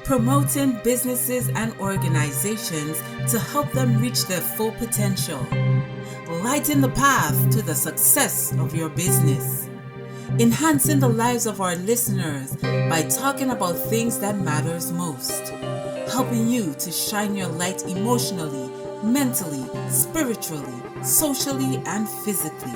promoting businesses and organizations to help them reach their full potential, lighting the path to the success of your business, enhancing the lives of our listeners by talking about things that matters most, helping you to shine your light emotionally, mentally, spiritually, socially, and physically,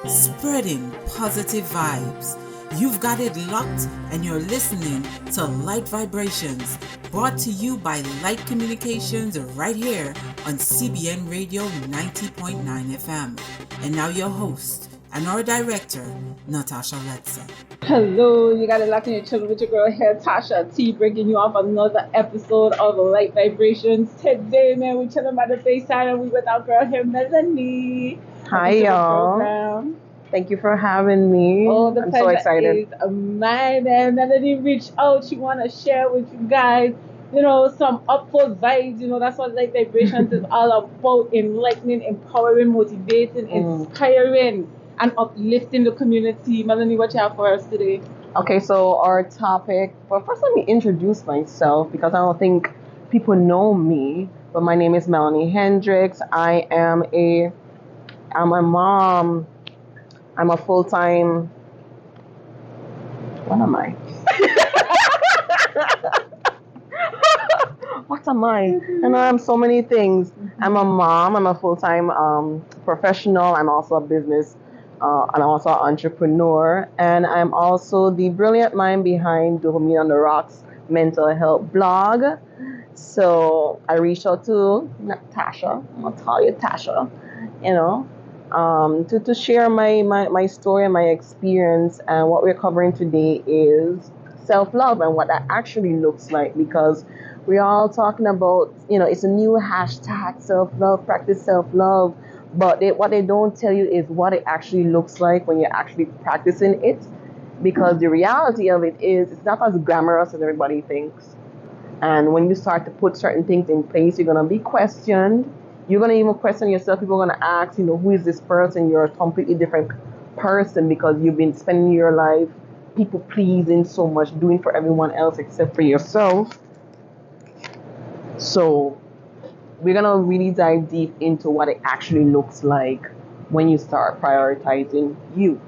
spreading positive vibes. You've got it locked, and you're listening to Light Vibrations, brought to you by Light Communications right here on CBN Radio 90.9 FM. And now your host and our director, Natasha Letza. Hello, you got it locked in your children with your girl here, Tasha T, bringing you off another episode of Light Vibrations. Today, man, we're chilling by the bayside and we with our girl here, Melanie. Hi, y'all. Thank you for having me. Oh, the I'm so excited. Is mine, and Melanie reached out. She want to share with you guys, some upward vibes. That's what Light Vibrations is all about: enlightening, empowering, motivating, inspiring, and uplifting the community. Melanie, what you have for us today? Okay, so our topic. Well, first let me introduce myself because I don't think people know me. But my name is Meloney Hendricks. I'm a mom. I'm a full-time, what am I? What am I? I know I'm so many things. I'm a mom, I'm a full-time professional, I'm also a business, I'm also an entrepreneur, and I'm also the brilliant mind behind Dopamine on the Rocks mental health blog. So I reached out to Tasha, I'm gonna call you Tasha, to share my story and my experience. And what we're covering today is self-love and what that actually looks like, because we're all talking about, it's a new hashtag, self-love, practice self-love, but what they don't tell you is what it actually looks like when you're actually practicing it, because the reality of it is it's not as glamorous as everybody thinks. And when you start to put certain things in place, you're going to be questioned. You're going to even question yourself. People are going to ask, who is this person? You're a completely different person because you've been spending your life people pleasing so much, doing for everyone else except for yourself. So we're going to really dive deep into what it actually looks like when you start prioritizing you.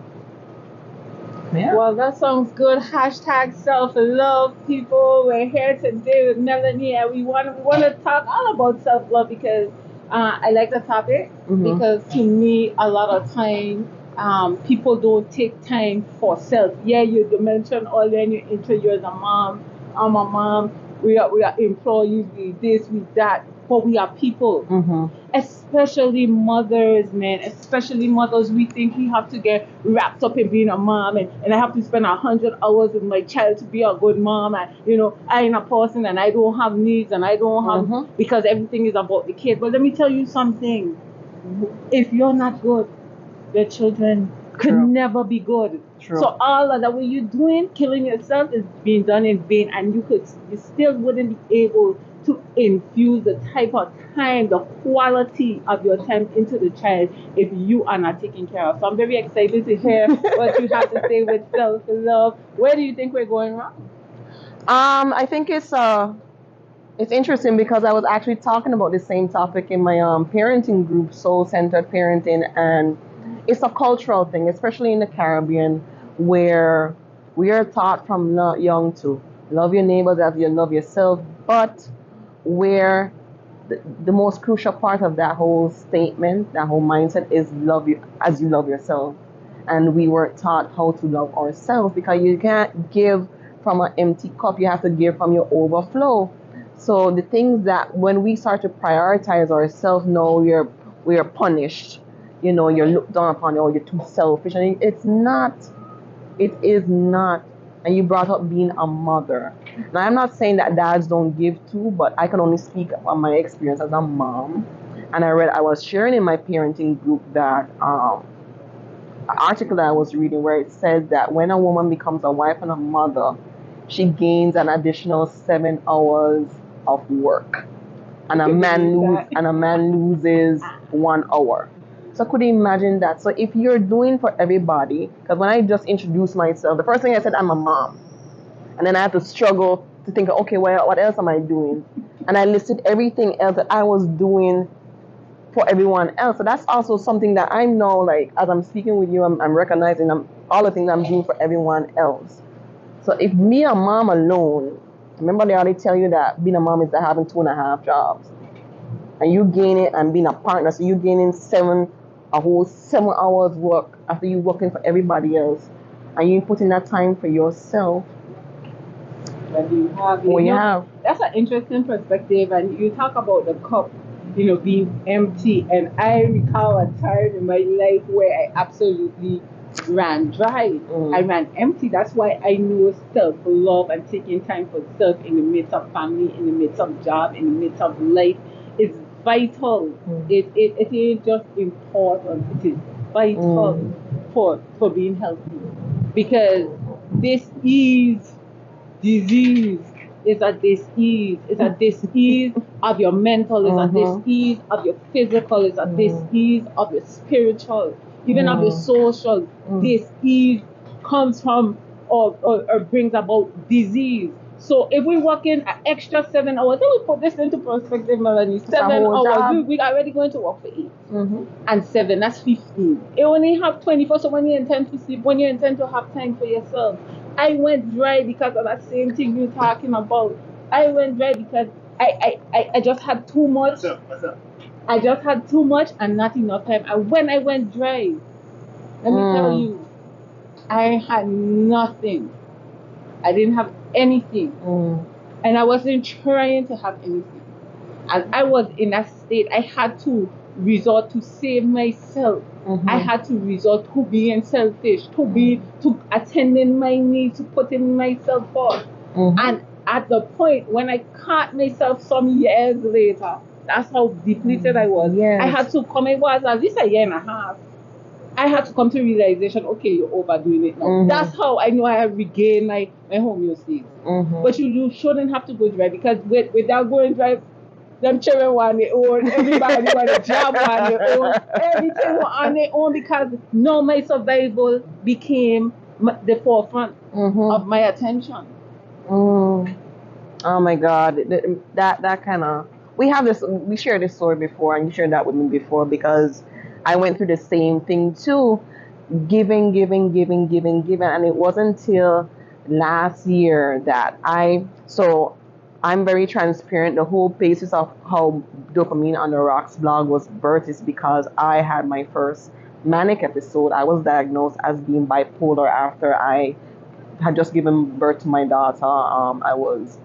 Yeah. Well, that sounds good. Hashtag self-love, people. We're here today with Melanie, and we want to talk all about self-love because I like the topic, because to me, a lot of time, people don't take time for self. Yeah, you mentioned earlier in your intro, you're a mom. I'm a mom. We are employees. We this, we that. But we are people, especially mothers, man. Especially mothers, we think we have to get wrapped up in being a mom, and I have to spend 100 hours with my child to be a good mom. And I am a person, and I don't have needs, and I don't have because everything is about the kid. But let me tell you something: if you're not good, your children could never be good. True. So all of that, what you're doing, killing yourself, is being done in vain, and you still wouldn't be able to infuse the type of time, the quality of your time into the child if you are not taken care of. So I'm very excited to hear what you have to say with self-love. Where do you think we're going wrong? I think it's interesting because I was actually talking about the same topic in my parenting group, soul-centered parenting, and it's a cultural thing, especially in the Caribbean, where we are taught from young to love your neighbors as you love yourself, but where the most crucial part of that whole statement, that whole mindset, is love you as you love yourself. And we were taught how to love ourselves, because you can't give from an empty cup, you have to give from your overflow. So the things that when we start to prioritize ourselves, no, we are punished. You're looked down upon, or you're too selfish. And it is not. And you brought up being a mother. Now, I'm not saying that dads don't give too, but I can only speak on my experience as a mom. And I was sharing in my parenting group that an article that I was reading where it says that when a woman becomes a wife and a mother, she gains an additional 7 hours of work, and a man loses 1 hour. So could you imagine that? So if you're doing for everybody, because when I just introduced myself, the first thing I said, I'm a mom. And then I have to struggle to think, okay, well, what else am I doing? And I listed everything else that I was doing for everyone else. So that's also something that I know, like, as I'm speaking with you, I'm recognizing all the things I'm doing for everyone else. So if me a mom alone, remember they already tell you that being a mom is like having 2.5 jobs. And you gain it and being a partner, so you gaining a whole 7 hours work after you working for everybody else. And you putting that time for yourself. When you have. That's an interesting perspective, and you talk about the cup, being empty. And I recall a time in my life where I absolutely ran dry. I ran empty. That's why I knew self-love and taking time for self in the midst of family, in the midst of job, in the midst of life is vital. It ain't just important. It is vital for being healthy, because this is disease. It's a disease. It's a disease of your mental. It's a disease of your physical. It's a disease of your spiritual, even of your social. Disease comes from or brings about disease. So if we work in an extra 7 hours, then we put this into perspective, Melanie. 7 hours, we already going to work for 8. And 7, that's 15. You only have 24, so when you intend to sleep, when you intend to have time for yourself. I went dry because of that same thing you're talking about. I went dry because I just had too much. What's up? I just had too much and not enough time. And when I went dry, let me tell you, I had nothing. I didn't have anything. And I wasn't trying to have anything. And I was in that state. I had to resort to save myself. I had to resort to being selfish, to attending my needs, to putting myself first. And at the point when I caught myself some years later, that's how depleted I was. I had to come, it was at least a year and a half. I had to come to realization, okay, you're overdoing it now. That's how I know I have regained my homeostasis. But you shouldn't have to go dry, because without going dry, them children were on their own, everybody want a job on their own, everything was on their own, because now my survival became the forefront of my attention. Oh my God, that kind of, we shared this story before, and you shared that with me before, because I went through the same thing too, giving, and it wasn't until last year that I'm very transparent. The whole basis of how Dopamine on the Rocks blog was birthed is because I had my first manic episode. I was diagnosed as being bipolar after I had just given birth to my daughter. I was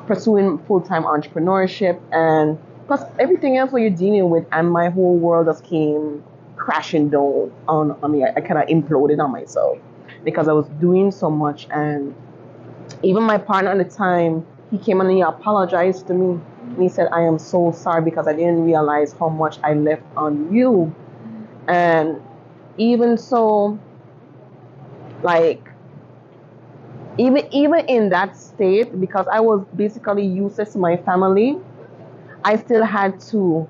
pursuing full-time entrepreneurship, and plus everything else what you're dealing with, and my whole world just came crashing down on me. I kind of imploded on myself because I was doing so much. And even my partner at the time, he came and he apologized to me, and he said, I am so sorry because I didn't realize how much I left on you. And even so, like, even in that state, because I was basically useless to my family, I still had to,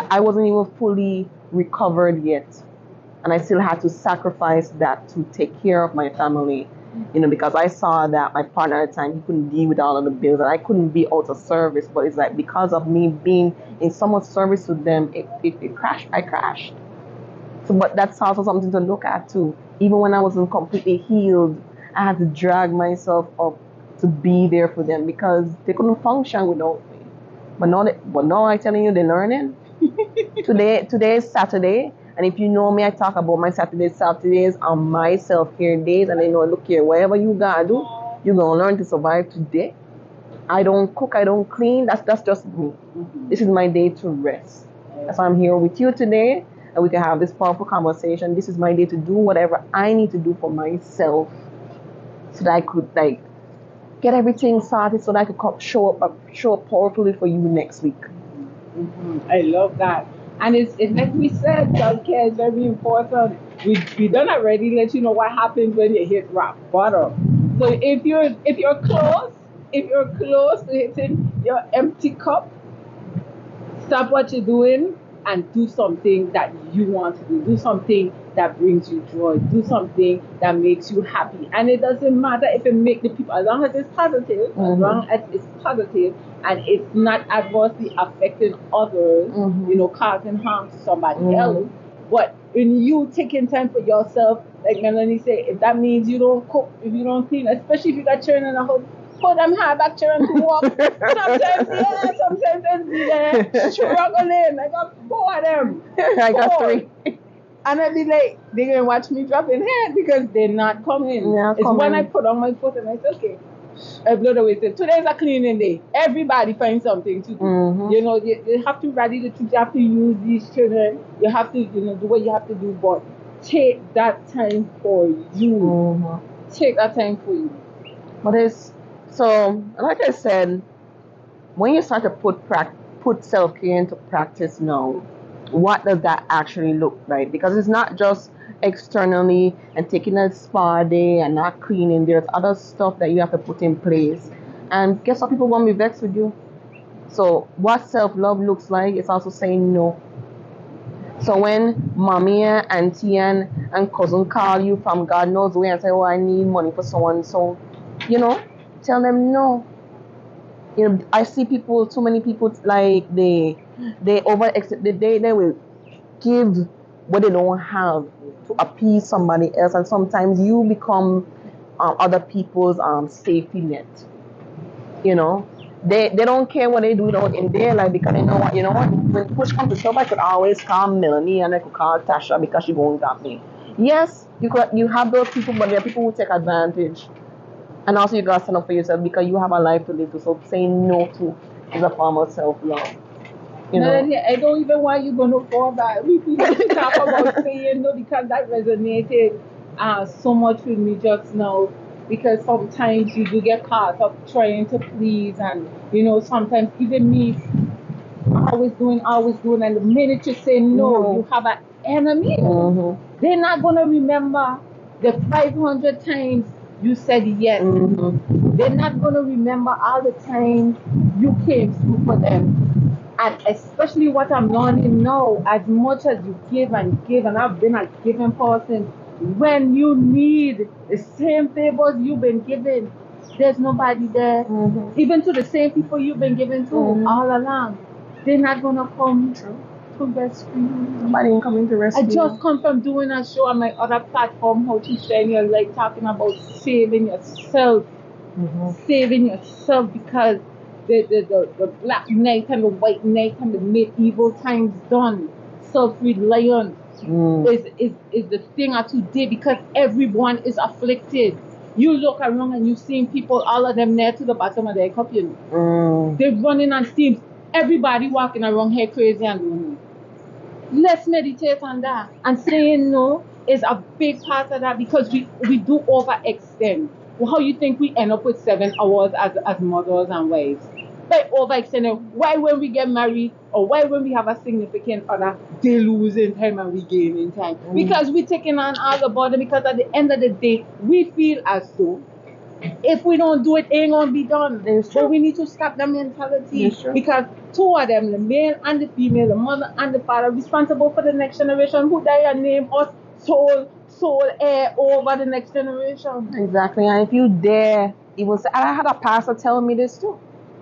I wasn't even fully recovered yet, and I still had to sacrifice that to take care of my family, because I saw that my partner at the time, he couldn't deal with all of the bills, and I couldn't be out of service. But it's like, because of me being in so much service to them, it crashed. I crashed. So, but that's also something to look at too. Even when I wasn't completely healed, I had to drag myself up to be there for them, because they couldn't function without me. But now I'm telling you, they're learning. Today is Saturday, and if you know me, I talk about my Saturdays are my self-care days, and I know, look here, whatever you gotta do, you're gonna learn to survive today. I don't cook, I don't clean, that's just me. This is my day to rest. That's why I'm here with you today, and we can have this powerful conversation. This is my day to do whatever I need to do for myself, so that I could get everything started, so that I could show up powerfully for you next week. I love that. And it's like we said, self-care is very important. We done already let you know what happens when you hit rock bottom. So if you're close to hitting your empty cup, stop what you're doing and do something that you want to do. Do something that brings you joy. Do something that makes you happy. And it doesn't matter if it makes the people, as long as it's positive, as long as it's positive and it's not adversely affecting others, causing harm to somebody else. But in you taking time for yourself, like Melanie said, if that means you don't cook, if you don't clean, especially if you got children in the house, put them hard back children to walk. Sometimes they'll be there struggling. I got 4 of them. I got 3. And I'd be like, they're going to watch me drop in head because they're not coming. It's when I put on my foot and I say, okay, I blow the way. Today's a cleaning day. Everybody finds something to do. You have to ready to teach. You have to use these children. You have to, do what you have to do. But take that time for you. Take that time for you. But so, like I said, when you start to put self-care into practice now, what does that actually look like? Because it's not just externally and taking a spa day and not cleaning. There's other stuff that you have to put in place. And guess what? People won't be vexed with you. So what self-love looks like is also saying no. So when mommy and auntie and cousin call you from God knows where and say, oh, I need money for someone, so, tell them no. I see people, too many people, like they will give what they don't have to appease somebody else, and sometimes you become other people's safety net. They don't care what they do in their life, because they know what, when push comes to shove, I could always call Melanie and I could call Tasha because she won't got me. Yes, you have those people, but there are people who take advantage. And also you gotta stand up for yourself because you have a life to live. So saying no to is a form of self-love. Melanie, I don't even want you going to fall back. We talk about saying no because that resonated so much with me just now. Because sometimes you do get caught up trying to please, and sometimes even me, always doing, and the minute you say no, you have an enemy. They're not gonna remember the 500 times you said yes. They're not gonna remember all the times you came through for them. And especially what I'm learning now, as much as you give, and I've been a giving person, when you need the same favors you've been given, there's nobody there. Even to the same people you've been given to all along, they're not gonna come to rescue you. Nobody ain't coming to rescue you. I just come from doing a show on my other platform, How to Shine Your Light, talking about saving yourself. Saving yourself, because the black knight and the white knight and the medieval times done. Self-reliance is the thing of today, because everyone is afflicted. You look around and you've seen people, all of them near to the bottom of their cup. They're running on steam. Everybody walking around here crazy and doing it. Let's meditate on that. And saying no is a big part of that, because we do overextend. Well, how you think we end up with 7 hours as mothers and wives? By overextending. Why when we get married, or why when we have a significant other, they lose in time and we gain in time? Because we're taking on all the burden, because at the end of the day, we feel as though if we don't do it, it ain't gonna be done. But we need to stop that mentality, because 2 of them, the male and the female, the mother and the father, responsible for the next generation, who die and name us soul heir over the next generation. Exactly. And if you dare even say, I had a pastor tell me this too.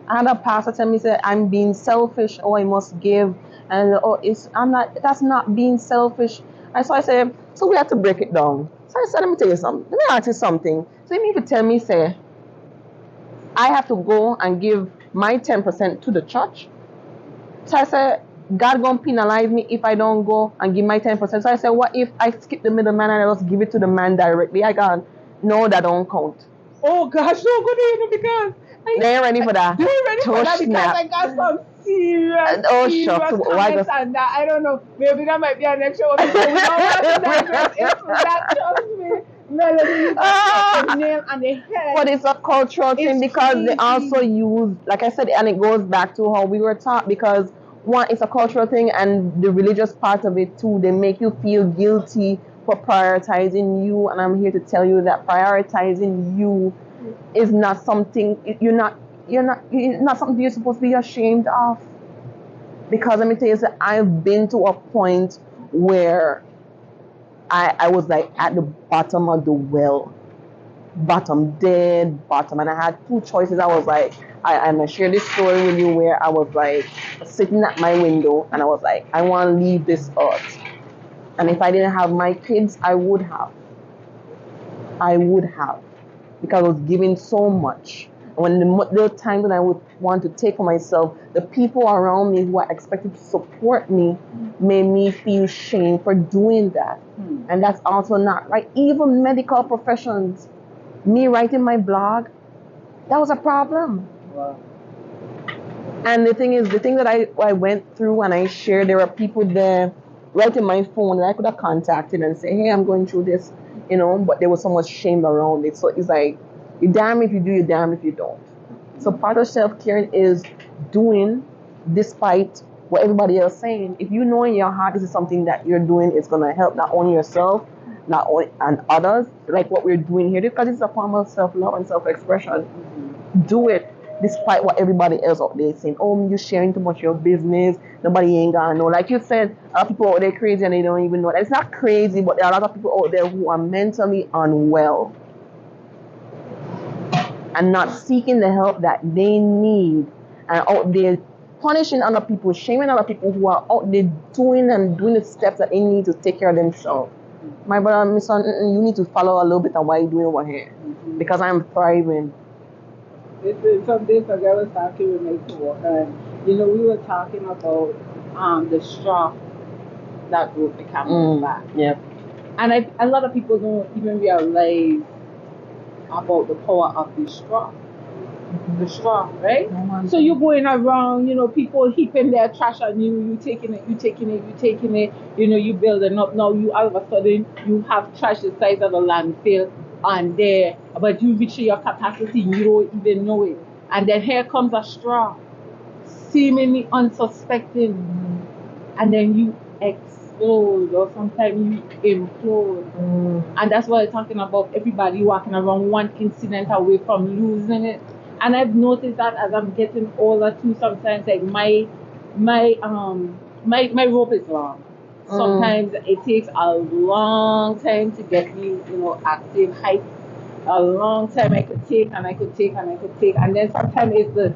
I had a pastor tell me, say, I'm being selfish, or I must give, and that's not being selfish. And so I said, so we have to break it down. So I said, let me tell you something. Let me ask you something. So you need to tell me, say, I have to go and give my 10% to the church. So I said, God gonna penalize me if I don't go and give my 10%. So I said, what if I skip the middleman and I just give it to the man directly? I got no, that don't count. Oh gosh, no good, because they ain't ready for that. They're ready for that, because I got some serious comments on that. I don't know. Maybe that might be our next show. We don't want to digress into that. Trust me. Melanie, the nail on the head. But it's a cultural thing, because they also use, like I said, and it goes back to how we were taught, because one, it's a cultural thing, and the religious part of it too. They make you feel guilty for prioritizing you, and I'm here to tell you that prioritizing you is not something it's not something you're supposed to be ashamed of. Because let me tell you, I've been to a point where I was like at the bottom of the well, bottom, dead bottom, and I had two choices. I was like, I'm gonna share this story with you where I was like sitting at my window and I was like, I want to leave this earth. And if I didn't have my kids, I would have. Because I was giving so much. When the times when I would want to take for myself, the people around me who are expected to support me made me feel shame for doing that. And that's also not right. Even medical professions, me writing my blog, that was a problem. Wow. And the thing that I went through and I shared, there were people there right in my phone that I could have contacted and say, hey, I'm going through this, but there was so much shame around it. So it's like, you're damned if you do, you're damned if you don't. So part of self-care is doing despite what everybody else is saying. If you know in your heart this is something that you're doing, it's going to help not only yourself, not only and others, like what we're doing here, because it's a form of self-love and self-expression. Do it despite what everybody else out there is saying. Oh, you're sharing too much of your business. Nobody ain't gonna know. Like you said, a lot of people out there crazy and they don't even know. It's not crazy, but there are a lot of people out there who are mentally unwell and not seeking the help that they need, and out there punishing other people, shaming other people who are out there doing the steps that they need to take care of themselves. My brother, my son, you need to follow a little bit of what you're doing over here, because I'm thriving. Some days ago I was talking with my coworker, and we were talking about the straw that broke the camel's back. Yep. And a lot of people don't even realize about the power of the straw. The straw, right? So you're going around, people heaping their trash on you, you taking it, you building up. Now you all of a sudden you have trash the size of a landfill on there, but you reach your capacity, you don't even know it. And then here comes a straw, seemingly unsuspecting, and then you explode, or sometimes you implode. And that's what I'm talking about. Everybody walking around one incident away from losing it. And I've noticed that as I'm getting older too, sometimes like my rope is long. Sometimes it takes a long time to get me, at same height. A long time I could take, and then sometimes it's the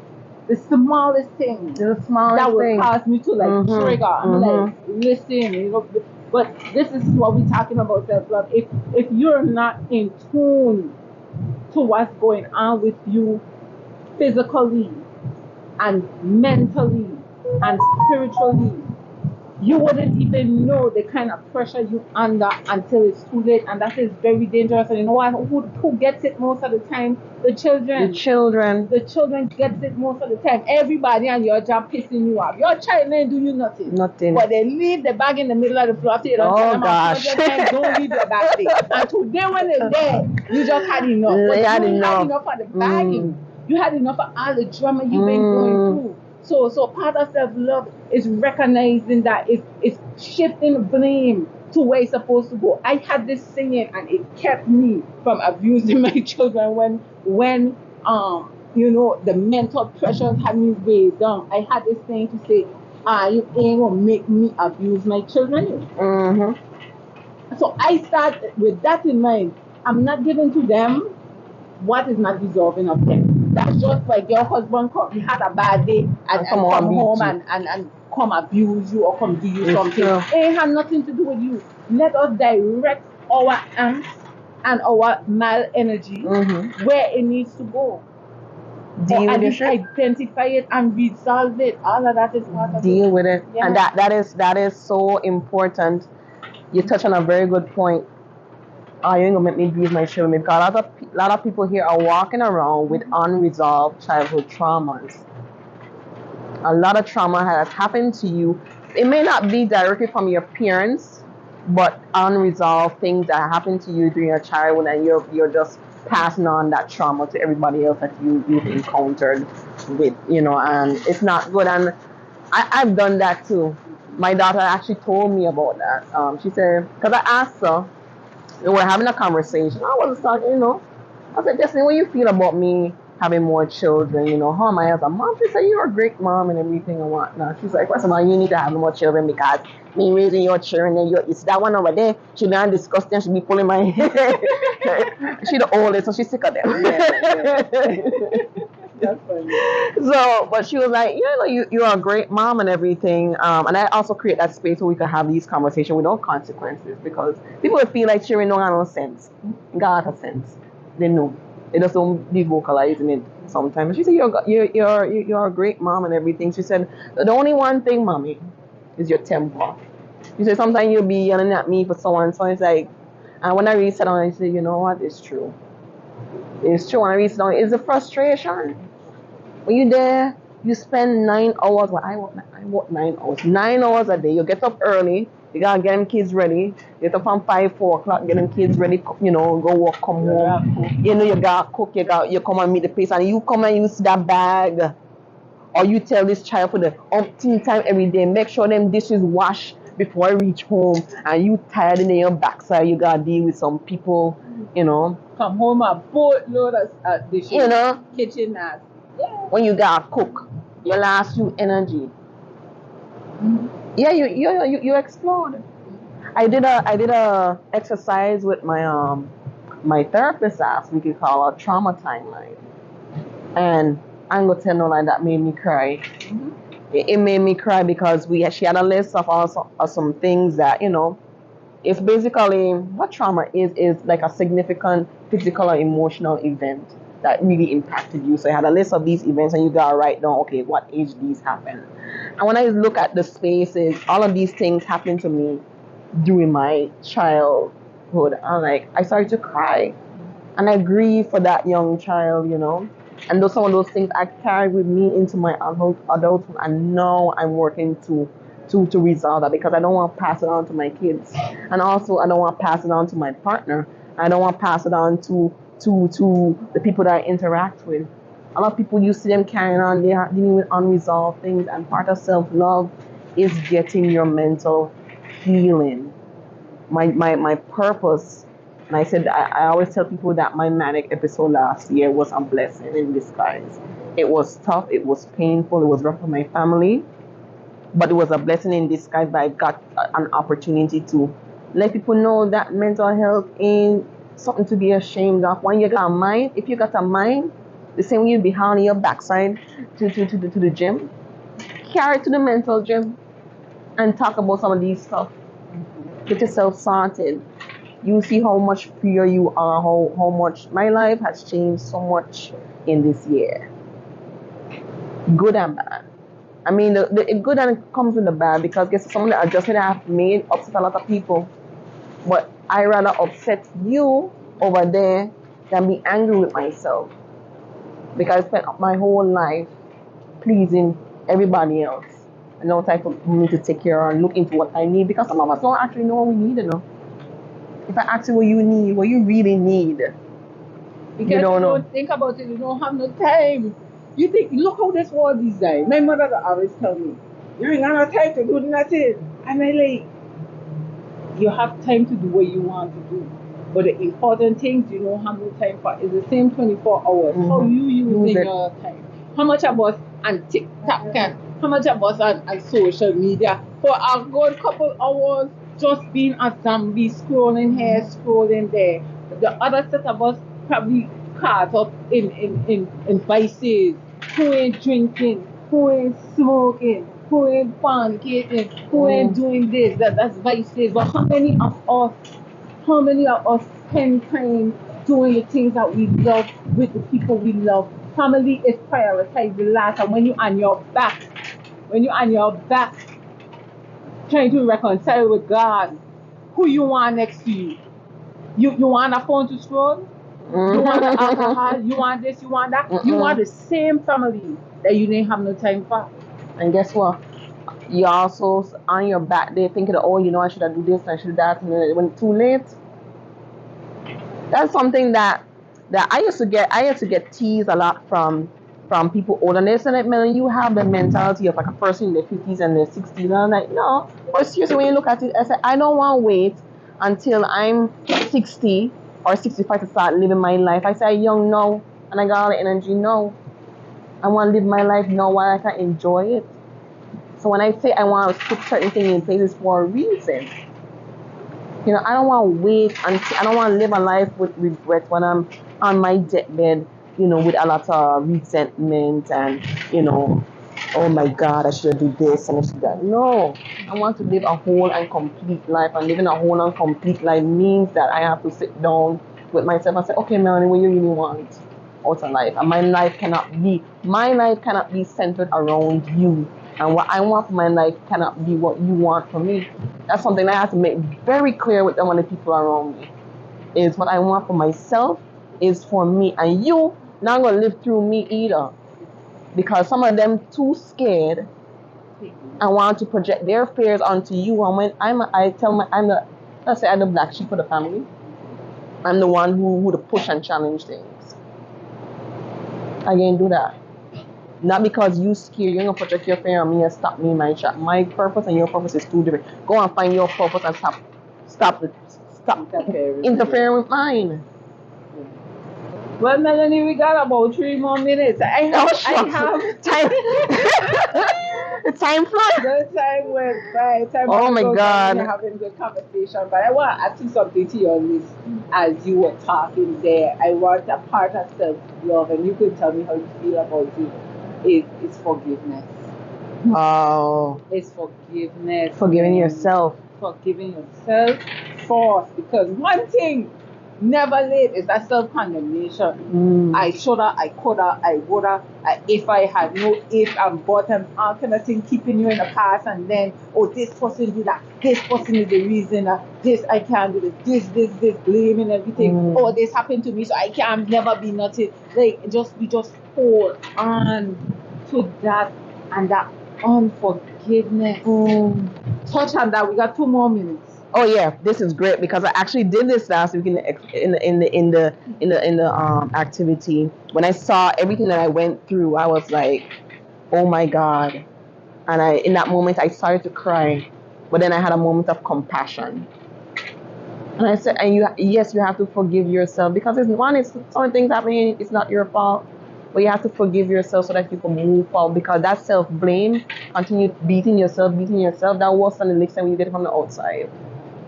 smallest thing that would cause me to trigger. I'm like, listen, but this is what we're talking about, self-love. If you're not in tune to what's going on with you physically and mentally and spiritually, you wouldn't even know the kind of pressure you're under until it's too late, and that is very dangerous. And you know what? Who gets it most of the time? The children. The children gets it most of the time. Everybody on your job pissing you off. Your child ain't do you nothing. But they leave the bag in the middle of the floor. Oh gosh! Don't leave your bag there. And today when they're there, you just had enough. You had enough of the bagging. You had enough of all the drama you've been going through. So part of self-love is recognizing that it's shifting blame to where it's supposed to go. I had this singing and it kept me from abusing my children when the mental pressures had me weighed down. I had this thing to say, you ain't gonna make me abuse my children. So I started with that in mind. I'm not giving to them what is not deserving of them. That's just like your husband he had a bad day and come home and come abuse you or come do you something. It ain't have nothing to do with you. Let us direct our angst and our mal energy where it needs to go. Identify it and resolve it. All of that is part of Deal with it. Yeah. And that is so important. You touch on a very good point. You ain't gonna make me abuse my children, because a lot of people here are walking around with unresolved childhood traumas. A lot of trauma has happened to you. It may not be directly from your parents, but unresolved things that happened to you during your childhood, and you're just passing on that trauma to everybody else that you've encountered with, and it's not good. And I've done that too. My daughter actually told me about that. She said, because I asked her, we were having a conversation. I was talking, I said, Destiny, what do you feel about me having more children, how am I as a mom? She said, you're a great mom and everything and whatnot. She's like, first of all, you need to have more children because me raising your children and it's that one over there. She be disgusting, she be pulling my hair. She the oldest, so she's sick of them. That's funny. So, but she was like, you're a great mom and everything. And I also create that space where we can have these conversations without consequences because people would feel like children don't have no sense. God has sense. They know. They just don't be vocalizing it sometimes. She said, you're a great mom and everything. She said, the only one thing, mommy, is your temper. She said, sometimes you'll be yelling at me for so and so. It's like, and when I read it down, I said, you know what? It's true. It's true. When I read it down, it's a frustration. When you're there, you spend 9 hours. Well, I work 9 hours. 9 hours a day. You get up early. You gotta get them kids ready. Get up from 4 o'clock. Get them kids ready. Go work. Come home. You gotta cook. You come and meet the place, and you come and use that bag, or you tell this child for the umpteenth time every day. Make sure them dishes wash before I reach home. And you tired in your backside. You gotta deal with some people. Come home a boatload of dishes. Kitchen nasty. When you gotta cook, you last you energy. Yeah, you explode. I did a exercise with my therapist last week. We call a trauma timeline, and I'm gonna tell no lie, that made me cry. Mm-hmm. It made me cry because she had a list of some things that it's basically what trauma is like a significant physical or emotional event that really impacted you. So I had a list of these events and you gotta write down, okay, what age these happened. And when I look at the spaces, all of these things happened to me during my childhood. I started to cry. And I grieve for that young child, And some of those things I carried with me into my adulthood. And now I'm working to resolve that because I don't want to pass it on to my kids. And also I don't want to pass it on to my partner. I don't want to pass it on to the people that I interact with. A lot of people, you see them carrying on, they are dealing with unresolved things, and part of self-love is getting your mental healing. My purpose, and I said, I always tell people that my manic episode last year was a blessing in disguise. It was tough, it was painful, it was rough for my family, but it was a blessing in disguise that I got an opportunity to let people know that mental health ain't something to be ashamed of. When you got a mind, if you got a mind, the same way you'd be on your backside to the gym, carry it to the mental gym and talk about some of these stuff. Get yourself sorted. You see how much freer you are, how much my life has changed so much in this year. Good and bad. I mean, the good and it comes with the bad because guess some of the adjustment I have made upset a lot of people. But I rather upset you over there than be angry with myself. Because I spent my whole life pleasing everybody else. And no time for me to take care and look into what I need. Because some of us don't actually know what we need enough. If I ask you what you need, what you really need, because you don't think about it, you don't have no time. You think, look how this was designed. My mother always tell me, you ain't got no time to do nothing. And I like, you have time to do what you want to do. But the important things you don't have no time for is the same 24 hours. Mm-hmm. How you using your time. How much of us on TikTok and how much of us on social media for a good couple hours just being a zombie, scrolling here, scrolling there. The other set of us probably caught up in vices. Who ain't drinking? Who ain't smoking? Who ain't fornicating? Who ain't doing this? That's vices. But how many of us spend time doing the things that we love with the people we love? Family is prioritized the last. And when you're on your back, trying to reconcile with God, who you want next to you? You want a phone to scroll? You want the alcohol? You want this? You want that? You want the same family that you didn't have no time for. And guess what? You also on your back there thinking, I should have do this, I should do that, and then when it's too late. That's something that I used to get teased a lot from people older. They said, man, you have the mentality of like a person in their 50s and their 60s. And I'm like, no. But seriously, when you look at it, I said, I don't want to wait until I'm 60 or 65 to start living my life. I say, young now. and I got all the energy. No, I want to live my life now while I can enjoy it. So when I say I want to put certain things in place, it's for a reason. You know, I don't want to wait until I don't want to live a life with regret when I'm on my deathbed, you know, with a lot of resentment and, you know, oh my God, I should do this and I should do that. No, I want to live a whole and complete life. And living a whole and complete life means that I have to sit down with myself and say, okay, Melanie, what you really want out of life? And my life cannot be centered around you. And what I want for my life cannot be what you want for me. That's something I have to make very clear with the people around me. Is what I want for myself is for me. And you not going to live through me either. Because some of them too scared and want to project their fears onto you. And when I'm the black sheep of the family. I'm the one who would push and challenge things. I can't do that. Not because you scared, you're gonna project your fear on me and stop me in my track. My purpose and your purpose is two different. Go and find your purpose and stop interfering with mine. Well, Melanie, we got about 3 more minutes. I have time. The time flies. The time went by. Oh my God. We're having a good conversation, but I want to ask you something to your list as you were talking there. I want a part of self-love, and you can tell me how you feel about it. It's forgiveness. Oh. It's forgiveness. Forgiving yourself. Forgiving yourself first, because one thing never late is that self-condemnation. I shoulda, I coulda, I woulda, if I had no if and but and all kind of thing keeping you in the past, and then this person did that, this person is the reason this I can't do this blaming everything. This happened to me so I can't never be nothing. Like we just hold on to that and that unforgiveness. Touch on that. We got 2 more minutes. Oh yeah, this is great because I actually did this last week in the activity. When I saw everything that I went through, I was like, oh my God. And in that moment I started to cry. But then I had a moment of compassion. And I said, you have to forgive yourself, because it's some things happening, it's not your fault. But you have to forgive yourself so that you can move forward, because that self-blame, continue beating yourself, that works than the next time when you get it from the outside.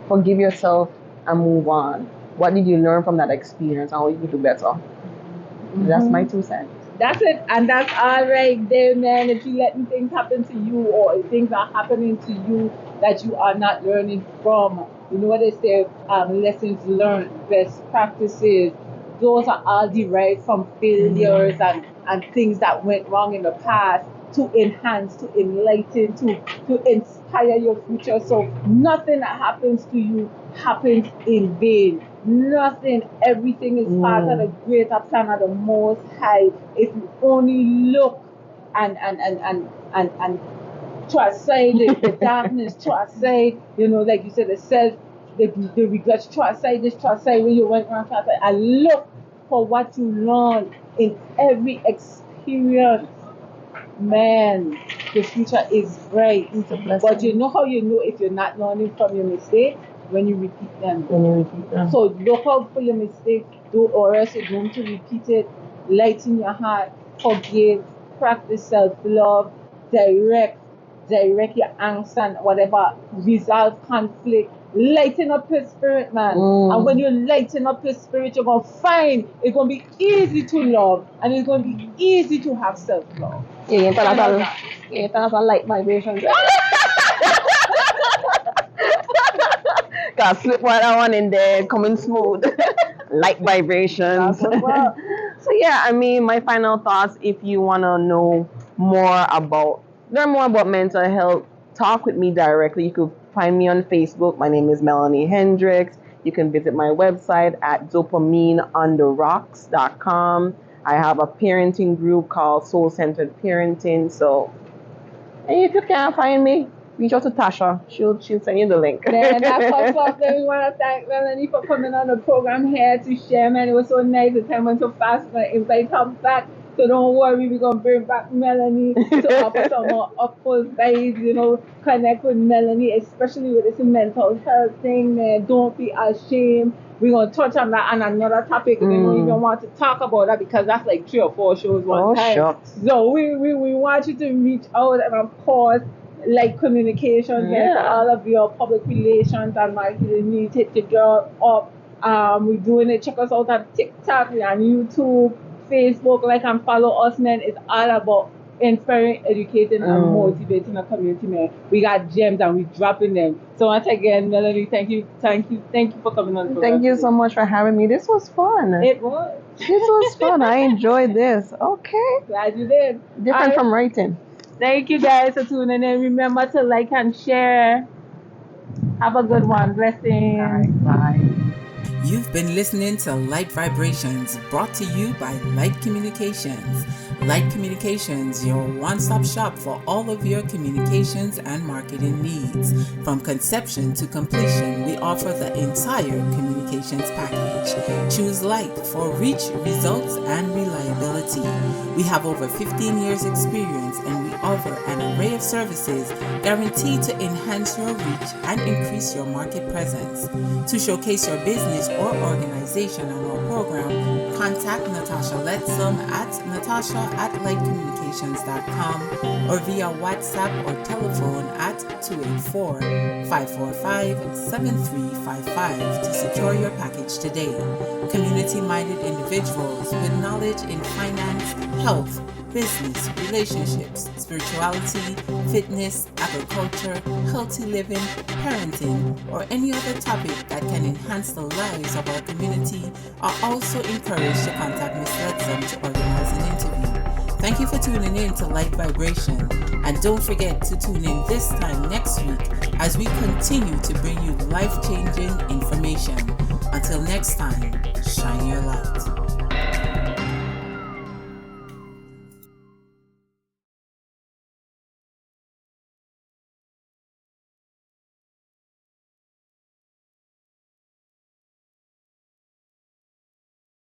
Forgive yourself and move on. What did you learn from that experience? How you can do better? That's my 2 cents. That's it, and that's all right there, man. If you letting things happen to you, or if things are happening to you that you are not learning from, you know what they say, lessons learned, best practices, those are all derived from failures and things that went wrong in the past, to enhance, to enlighten, to inspire your future. So nothing that happens to you happens in vain. Nothing. Everything is part of the greater plan of the Most High. If you only look and try to say the darkness, try to say, like you said, the regrets, try to say this, try to say when you went wrong, try to say, and look for what you learned in every experience. Man, the future is bright. But you know how you know if you're not learning from your mistakes? When you repeat them. So look out for your mistakes, or else you're going to repeat it. Lighten your heart, forgive, practice self-love, direct your angst and whatever, resolve conflict. Lighten up your spirit, man. And when you lighten up your spirit, you're going to find it's going to be easy to love, and it's going to be easy to have self-love. Yeah, that's a light vibration. Got slip that one in there, coming smooth. Light vibrations. So yeah, I mean, my final thoughts, if you want to learn more about mental health, talk with me directly. You could find me on Facebook. My name is Meloney Hendricks. You can visit my website at dopamineontheRocks.com. I have a parenting group called Soul Centered Parenting. So, and if you can't find me, reach out to Tasha. She'll send you the link. Then we want to thank Melanie for coming on the program here to share, man. It was so nice. The time went so fast. But invite her back So don't worry, we're gonna bring back Melanie to offer some more upful vibes, connect with Melanie, especially with this mental health thing, man. Don't be ashamed. We're gonna touch on that on another topic. We don't even want to talk about that because that's like 3 or 4 shows one time. Shucks. So we want you to reach out, and of course, like communications and all of your public relations and marketing needs, hit your girl up. We're doing it. Check us out on TikTok, we're on YouTube, Facebook. Like and follow us, man. It's all about inspiring, educating, and motivating the community, man. We got gems and we dropping them. So once again, Melanie, thank you for coming on. Thank you so much for having me. This was fun. It was. This was fun. I enjoyed this. Okay. Glad you did. Different from writing. Thank you guys for tuning in. Remember to like and share. Have a good one. Blessings. All right. Bye. You've been listening to Light Vibrations, brought to you by Light Communications. Light Communications, your one-stop shop for all of your communications and marketing needs. From conception to completion, we offer the entire communications package. Choose Light for reach, results, and reliability. We have over 15 years experience and we offer an array of services guaranteed to enhance your reach and increase your market presence. To showcase your business or organization on our program, contact Natasha Letzum at natasha@lightcommunications.com or via WhatsApp or telephone at 284-545-7355 to secure your package today. Community-minded individuals with knowledge in finance, health, business, relationships, spirituality, fitness, agriculture, healthy living, parenting, or any other topic that can enhance the lives of our community are also encouraged to contact Ms. Letzum to organize an interview. Thank you for tuning in to Light Vibration, and don't forget to tune in this time next week as we continue to bring you life-changing information. Until next time, shine your light.